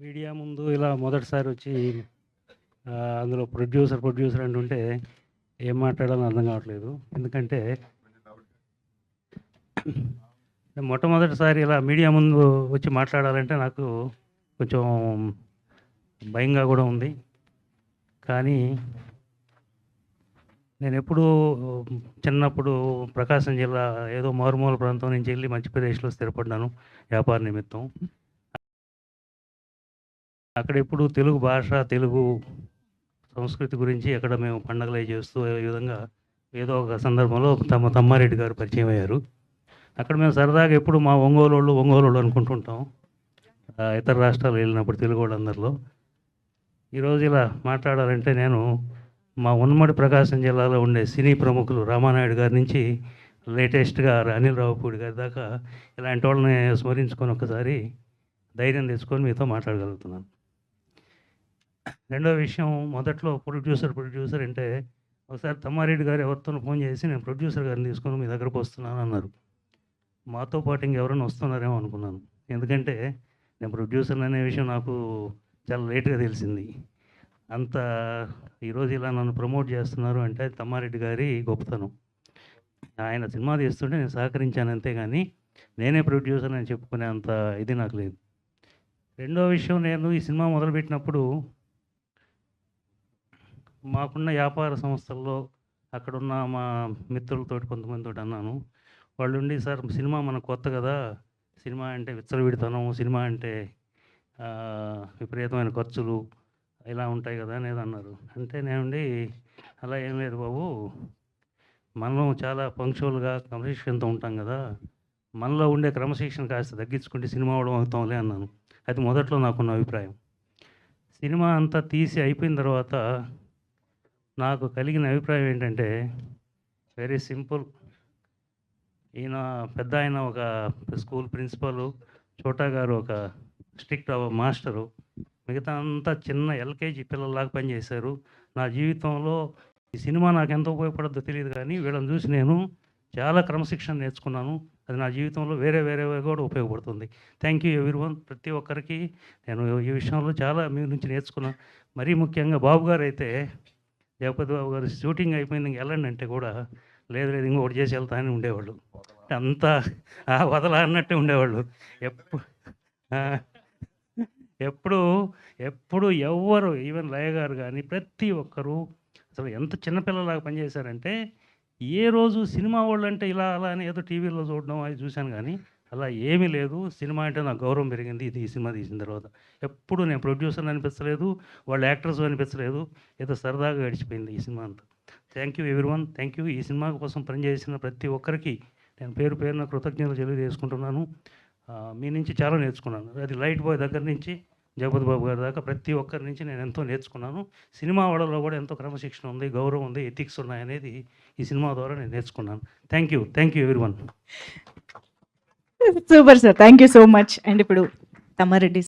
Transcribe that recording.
Media ముందు ఇలా మొదటిసారి వచ్చి అందులో ప్రొడ్యూసర్ అంటుంటే ఏం మాట్లాడాలో అర్థం కావట్లేదు. ఎందుకంటే మొట్టమొదటిసారి ఇలా మీడియా ముందు వచ్చి మాట్లాడాలంటే నాకు కొంచెం భయంగా కూడా ఉంది. కానీ నేను ఎప్పుడూ చిన్నప్పుడు ప్రకాశం జిల్లా ఏదో మారుమూల ప్రాంతం నుంచి వెళ్ళి మధ్యప్రదేశ్లో స్థిరపడ్డాను వ్యాపార నిమిత్తం. అక్కడ ఎప్పుడు తెలుగు భాష, తెలుగు సంస్కృతి గురించి అక్కడ మేము పండగలు చేస్తూ ఈ విధంగా ఏదో ఒక సందర్భంలో తమ్మారెడ్డి గారు పరిచయం అయ్యారు. అక్కడ మేము సరదాగా ఎప్పుడు మా ఒంగోలు అనుకుంటుంటాం ఇతర రాష్ట్రాలు వెళ్ళినప్పుడు తెలుగు వాళ్ళందరిలో. ఈరోజు ఇలా మాట్లాడాలంటే నేను మా ఉమ్మడి ప్రకాశం జిల్లాలో ఉండే సినీ ప్రముఖులు రామానాయుడు గారి నుంచి లేటెస్ట్గా అనిల్ రావుపూడి గారి దాకా ఇలాంటి వాళ్ళని స్మరించుకొని ఒకసారి ధైర్యం తెచ్చుకొని మీతో మాట్లాడగలుగుతున్నాను. రెండో విషయం, మొదట్లో ప్రొడ్యూసర్ అంటే ఒకసారి తమ్మారెడ్డి గారు ఎవరితోనూ ఫోన్ చేసి నేను ప్రొడ్యూసర్ గారిని తీసుకొని మీ దగ్గరకు వస్తున్నాను అన్నారు. మాతో పాటు ఇంకెవరైనా వస్తున్నారేమో అనుకున్నాను. ఎందుకంటే నేను ప్రొడ్యూసర్ అనే విషయం నాకు చాలా లేట్గా తెలిసింది. అంత ఈరోజు ఇలా నన్ను ప్రమోట్ చేస్తున్నారు అంటే తమ్మారెడ్డి గారి గొప్పతనం. ఆయన సినిమా తీస్తుంటే నేను సహకరించాను అంతేగాని నేనే ప్రొడ్యూసర్ అని చెప్పుకునే అంత ఇది నాకు లేదు. రెండో విషయం, నేను ఈ సినిమా మొదలుపెట్టినప్పుడు మాకున్న వ్యాపార సంస్థల్లో అక్కడున్న మా మిత్రులతోటి కొంతమందితో అన్నాను. వాళ్ళు ఉండి, సార్ సినిమా మనకు కొత్త కదా, సినిమా అంటే విచ్చలవిడితనం, సినిమా అంటే విపరీతమైన ఖర్చులు ఇలా ఉంటాయి కదా అనేది అన్నారు. అంటే నేనుండి అలా ఏం లేదు బాబు, మనం చాలా పంక్చువల్గా క్రమశిక్షణతో ఉంటాం కదా, మనలో ఉండే క్రమశిక్షణ కాస్త తగ్గించుకుంటే సినిమా అవడం అవుతాంలే అన్నాను. అది మొదట్లో నాకున్న అభిప్రాయం. సినిమా అంతా తీసి అయిపోయిన తర్వాత నాకు కలిగిన అభిప్రాయం ఏంటంటే వెరీ సింపుల్. ఈయన పెద్ద ఆయన ఒక స్కూల్ ప్రిన్సిపల్, చోటా గారు ఒక స్ట్రిక్ట్ మాస్టరు, మిగతా అంతా చిన్న ఎల్కేజీ పిల్లల్లాగా పనిచేశారు. నా జీవితంలో ఈ సినిమా నాకు ఎంత ఉపయోగపడద్దో తెలియదు కానీ వీళ్ళని చూసి నేను చాలా క్రమశిక్షణ నేర్చుకున్నాను. అది నా జీవితంలో వేరే కూడా ఉపయోగపడుతుంది. Thank you everyone. ప్రతి ఒక్కరికి నేను ఈ విషయంలో చాలా మీ నుంచి నేర్చుకున్నాను. మరీ ముఖ్యంగా బాబు గారు అయితే, జగపతి బాబు గారు షూటింగ్ అయిపోయింది ఇంక వెళ్ళండి అంటే కూడా లేదు ఇంకొకటి చేసి వెళ్తానని ఉండేవాళ్ళు. అంతా వదలా అన్నట్టే ఉండేవాళ్ళు. ఎప్పుడు ఎవ్వరు, ఈవెన్ లయ గారు కానీ ప్రతి ఒక్కరూ అసలు ఎంత చిన్నపిల్లలాగా పనిచేశారంటే, ఏ రోజు సినిమా వాళ్ళు అంటే ఇలా అలా అని ఏదో టీవీలో చూడడం అది చూశాను కానీ అలా ఏమీ లేదు. సినిమా అంటే నాకు గౌరవం పెరిగింది ఈ సినిమా తీసిన తర్వాత. ఎప్పుడు నేను ప్రొడ్యూసర్ అనిపించలేదు, వాళ్ళు యాక్టర్స్ అనిపించలేదు, ఏదో సరదాగా గడిచిపోయింది ఈ సినిమా అంతా. Thank you everyone. Thank you. ఈ సినిమా కోసం పనిచేసిన ప్రతి ఒక్కరికి నేను పేరున కృతజ్ఞతలు తెలియజేసుకుంటున్నాను. మీ నుంచి చాలా నేర్చుకున్నాను. అది లైట్ బాయ్ దగ్గర నుంచి జగపతి బాబు గారి దాకా ప్రతి ఒక్కరి నుంచి నేను ఎంతో నేర్చుకున్నాను. సినిమా వాళ్ళలో కూడా ఎంతో క్రమశిక్షణ ఉంది, గౌరవం ఉంది, ఎథిక్స్ ఉన్నాయనేది ఈ సినిమా ద్వారా నేను నేర్చుకున్నాను. Thank you everyone. Super sir, thank you so much. And ఇప్పుడు తమ్మారెడ్డి